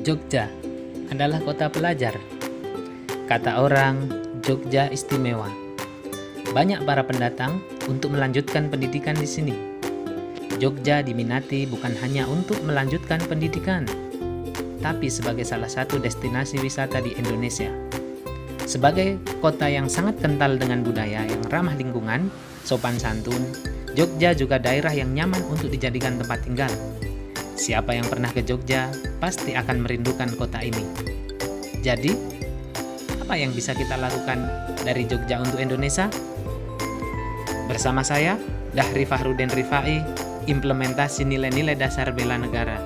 Jogja adalah kota pelajar. Kata orang, Jogja istimewa. Banyak para pendatang untuk melanjutkan pendidikan di sini. Jogja diminati bukan hanya untuk melanjutkan pendidikan, tapi sebagai salah satu destinasi wisata di Indonesia. Sebagai kota yang sangat kental dengan budaya yang ramah lingkungan, sopan santun, Jogja juga daerah yang nyaman untuk dijadikan tempat tinggal. Siapa yang pernah ke Jogja pasti akan merindukan kota ini. Jadi, apa yang bisa kita lakukan dari Jogja untuk Indonesia? Bersama saya, Dahri Fahrudin Rifai, implementasi nilai-nilai dasar bela negara.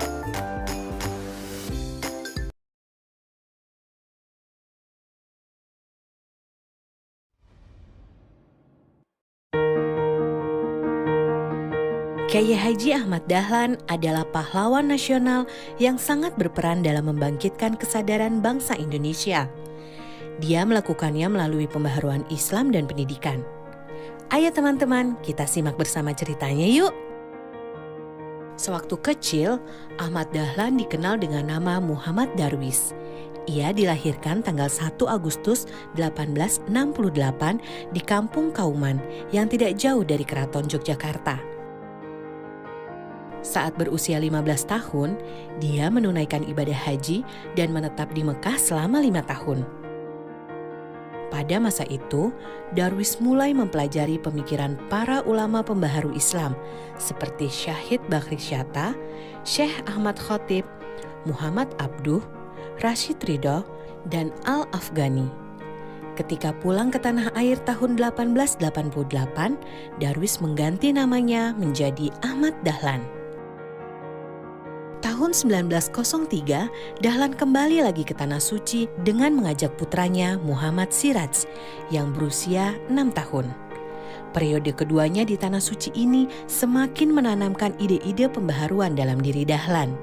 Kyai Haji Ahmad Dahlan adalah pahlawan nasional yang sangat berperan dalam membangkitkan kesadaran bangsa Indonesia. Dia melakukannya melalui pembaharuan Islam dan pendidikan. Ayo teman-teman, kita simak bersama ceritanya yuk. Sewaktu kecil, Ahmad Dahlan dikenal dengan nama Muhammad Darwis. Ia dilahirkan tanggal 1 Agustus 1868 di Kampung Kauman yang tidak jauh dari Keraton Yogyakarta. Saat berusia 15 tahun, dia menunaikan ibadah haji dan menetap di Mekah selama 5 tahun. Pada masa itu, Darwis mulai mempelajari pemikiran para ulama pembaharu Islam seperti Syahid Bakri Syatta, Syekh Ahmad Khotib, Muhammad Abduh, Rashid Ridho, dan Al-Afghani. Ketika pulang ke tanah air tahun 1888, Darwis mengganti namanya menjadi Ahmad Dahlan. Tahun 1903, Dahlan kembali lagi ke Tanah Suci dengan mengajak putranya Muhammad Siraj yang berusia 6 tahun. Periode keduanya di Tanah Suci ini semakin menanamkan ide-ide pembaharuan dalam diri Dahlan.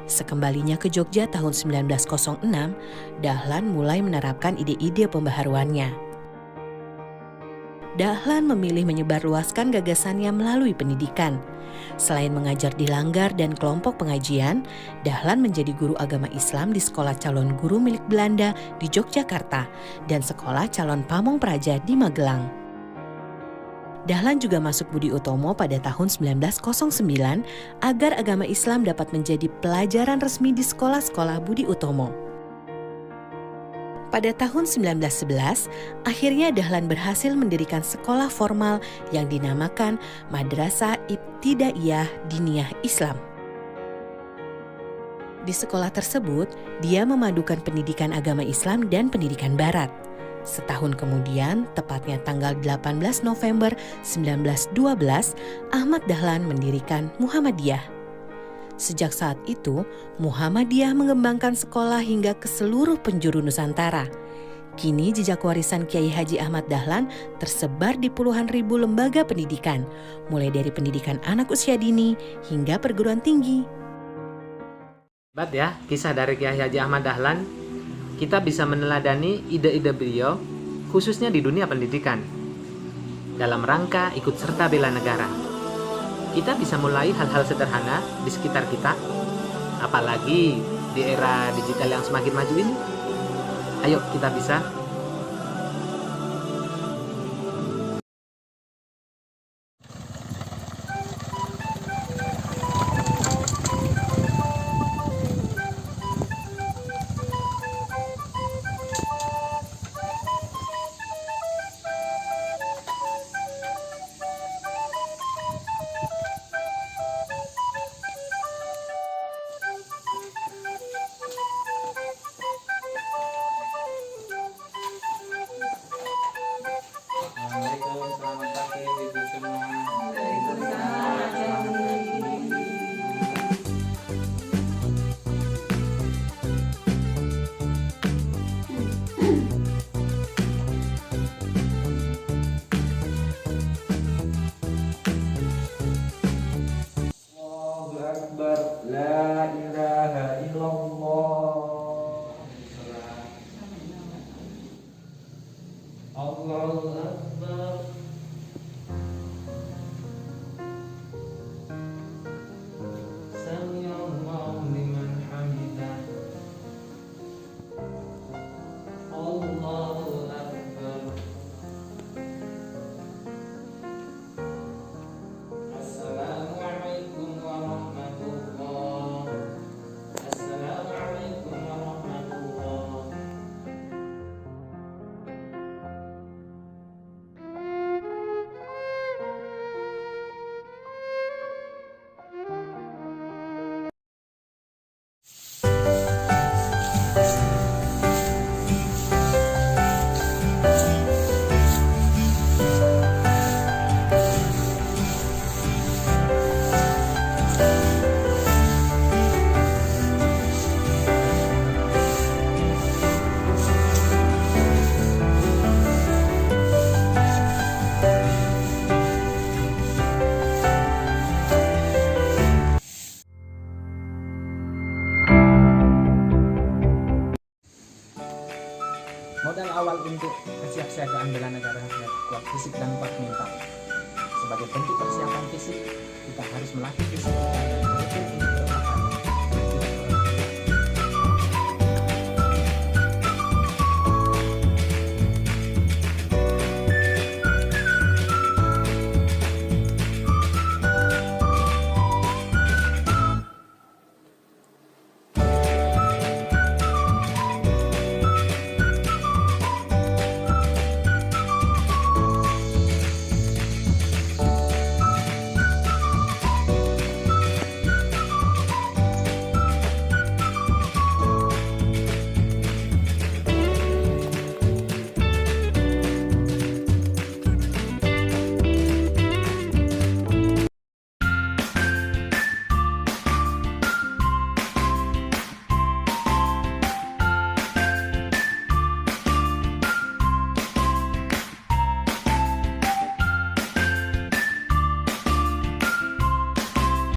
Sekembalinya ke Jogja tahun 1906, Dahlan mulai menerapkan ide-ide pembaharuannya. Dahlan memilih menyebarluaskan gagasannya melalui pendidikan. Selain mengajar di Langgar dan kelompok pengajian, Dahlan menjadi guru agama Islam di Sekolah Calon Guru milik Belanda di Yogyakarta dan Sekolah Calon Pamong Praja di Magelang. Dahlan juga masuk Budi Utomo pada tahun 1909 agar agama Islam dapat menjadi pelajaran resmi di sekolah-sekolah Budi Utomo. Pada tahun 1911, akhirnya Dahlan berhasil mendirikan sekolah formal yang dinamakan Madrasah Ibtidaiyah Diniyah Islam. Di sekolah tersebut, dia memadukan pendidikan agama Islam dan pendidikan Barat. Setahun kemudian, tepatnya tanggal 18 November 1912, Ahmad Dahlan mendirikan Muhammadiyah. Sejak saat itu, Muhammadiyah mengembangkan sekolah hingga ke seluruh penjuru Nusantara. Kini jejak warisan Kyai Haji Ahmad Dahlan tersebar di puluhan ribu lembaga pendidikan, mulai dari pendidikan anak usia dini hingga perguruan tinggi. Hebat ya, kisah dari Kyai Haji Ahmad Dahlan. Kita bisa meneladani ide-ide beliau, khususnya di dunia pendidikan, dalam rangka ikut serta bela negara. Kita bisa mulai hal-hal sederhana di sekitar kita, apalagi di era digital yang semakin maju ini. Ayo kita bisa. Assalamualaikum, selamat pagi ibu semua. Allahu Akbar, la ilaha illallah. Allahu Akbar. Sami Allahu liman awal untuk kesiapsiagaan bela negara harus kuat fisik dan kuat mental. Sebagai bentuk persiapan fisik, kita harus melatih fisik kita